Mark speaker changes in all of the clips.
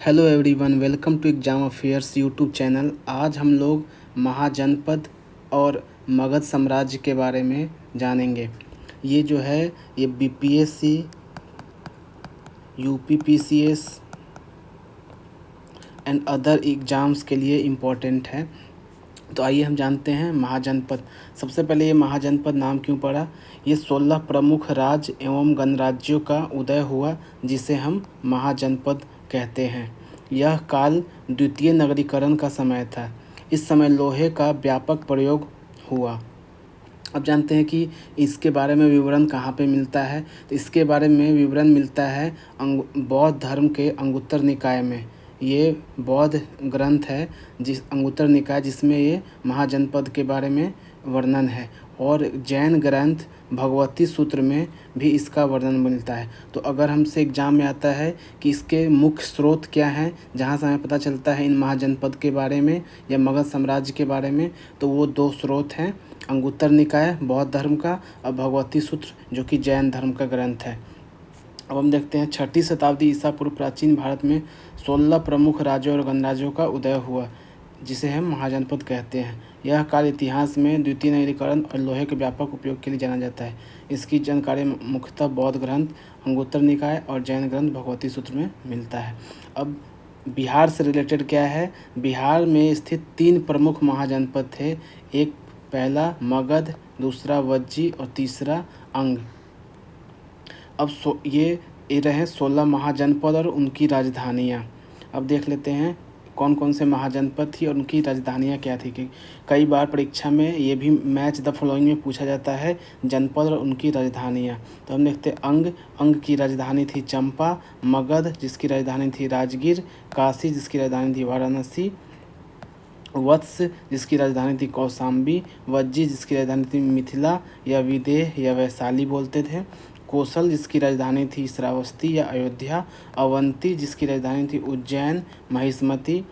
Speaker 1: Hello everyone, welcome to exam affairs YouTube channel. आज हम लोग महाजनपद और मगध साम्राज्य के बारे में जानेंगे। ये जो है ये BPSC, UPPCS and other exams के लिए इम्पोर्टेंट है। तो आइए हम जानते हैं महाजनपद। सबसे पहले ये महाजनपद नाम क्यों पड़ा? ये 16 प्रमुख राज्य एवं गणराज्यों का उदय हुआ, जिसे हम महाजनपद कहते हैं। यह काल द्वितीय नगरीकरण का समय था। इस समय लोहे का व्यापक प्रयोग हुआ। अब जानते हैं कि इसके बारे में विवरण कहाँ पे मिलता है। तो इसके बारे में विवरण मिलता है बौद्ध धर्म के अंगुत्तर निकाय में। ये बौद्ध ग्रंथ है जिस अंगुत्तर निकाय, जिसमें ये महाजनपद के बारे में वर्णन है। और जैन ग्रंथ भगवती सूत्र में भी इसका वर्णन मिलता है। तो अगर हमसे एग्जाम में आता है कि इसके मुख्य स्रोत क्या हैं, जहाँ से हमें पता चलता है इन महाजनपद के बारे में या मगध साम्राज्य के बारे में, तो वो दो स्रोत हैं, अंगुत्तर निकाय बौद्ध धर्म का और भगवती सूत्र जो कि जैन धर्म का ग्रंथ है। अब हम देखते हैं 6वीं शताब्दी ईसा पूर्व प्राचीन भारत में 16 प्रमुख राज्यों और गणराज्यों का उदय हुआ, जिसे हम महाजनपद कहते हैं। यह काल इतिहास में द्वितीय नगरीकरण और लोहे के व्यापक उपयोग के लिए जाना जाता है। इसकी जानकारी मुख्यतः बौद्ध ग्रंथ अंगुत्तर निकाय और जैन ग्रंथ भगवती सूत्र में मिलता है। अब बिहार से रिलेटेड क्या है? बिहार में स्थित 3 प्रमुख महाजनपद थे। एक पहला मगध, दूसरा वज्जी और तीसरा अंग। अब ये रहे 16 महाजनपद और उनकी राजधानियाँ। अब देख लेते हैं कौन कौन से महाजनपद थी और उनकी राजधानियाँ क्या थी। कि कई बार परीक्षा में ये भी मैच द फॉलोइंग में पूछा जाता है, जनपद और उनकी राजधानियाँ। तो हम देखते हैं अंग की राजधानी थी चंपा, मगध जिसकी राजधानी थी राजगीर, काशी जिसकी राजधानी थी वाराणसी, वत्स जिसकी राजधानी थी कौशाम्बी, वज्जी जिसकी राजधानी थी मिथिला या विदेह या वैशाली बोलते थे, कौशल जिसकी राजधानी थी श्रावस्ती या अयोध्या, अवंती जिसकी राजधानी थी उज्जैन महिष्मती,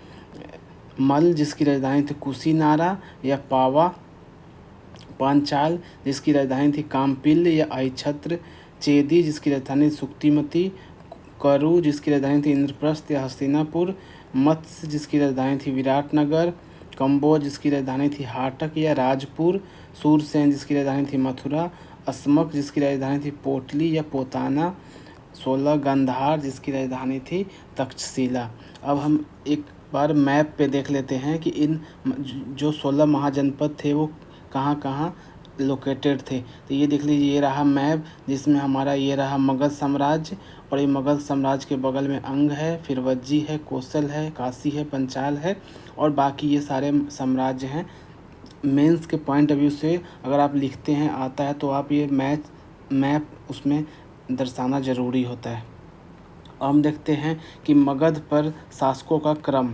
Speaker 1: मल जिसकी राजधानी थी कुशीनारा या पावा, पांचाल जिसकी राजधानी थी कामपिल या आइछत्र, चेदी जिसकी राजधानी थी सुक्तिमती, करु जिसकी राजधानी थी इंद्रप्रस्थ या हस्तिनापुर, मत्स्य जिसकी राजधानी थी विराटनगर, कंबोज जिसकी राजधानी थी हाटक या राजपुर, सूरसेन जिसकी राजधानी थी मथुरा, अस्मक जिसकी राजधानी थी पोटली या पोताना, 16 गांधार जिसकी राजधानी थी तक्षशिला। अब हम एक बार मैप पे देख लेते हैं कि इन जो 16 महाजनपद थे वो कहाँ कहाँ लोकेटेड थे। तो ये देख लीजिए, ये रहा मैप जिसमें हमारा ये रहा मगध साम्राज्य, और ये मगध साम्राज्य के बगल में अंग है, फिर वज्जी है, कौशल है, काशी है, पंचाल है और बाकी ये सारे साम्राज्य हैं। मेंस के पॉइंट ऑफ व्यू से अगर आप लिखते हैं आता है तो आप ये मैप उसमें दर्शाना ज़रूरी होता है। हम देखते हैं कि मगध पर शासकों का क्रम।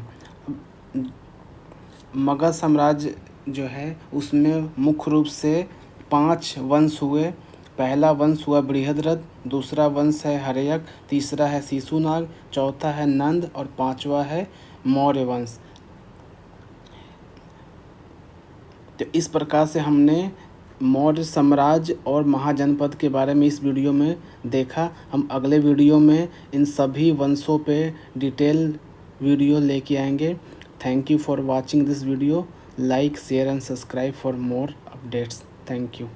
Speaker 1: मगध साम्राज्य जो है उसमें मुख्य रूप से 5 वंश हुए। पहला वंश हुआ बृहद्रथ, दूसरा वंश है हर्यक, तीसरा है शिशुनाग, चौथा है नंद और 5वां है मौर्य वंश। तो इस प्रकार से हमने मौर्य साम्राज्य और महाजनपद के बारे में इस वीडियो में देखा। हम अगले वीडियो में इन सभी वंशों पे डिटेल वीडियो लेके आएंगे। Thank you for watching this video. Like, share and subscribe for more updates. Thank you.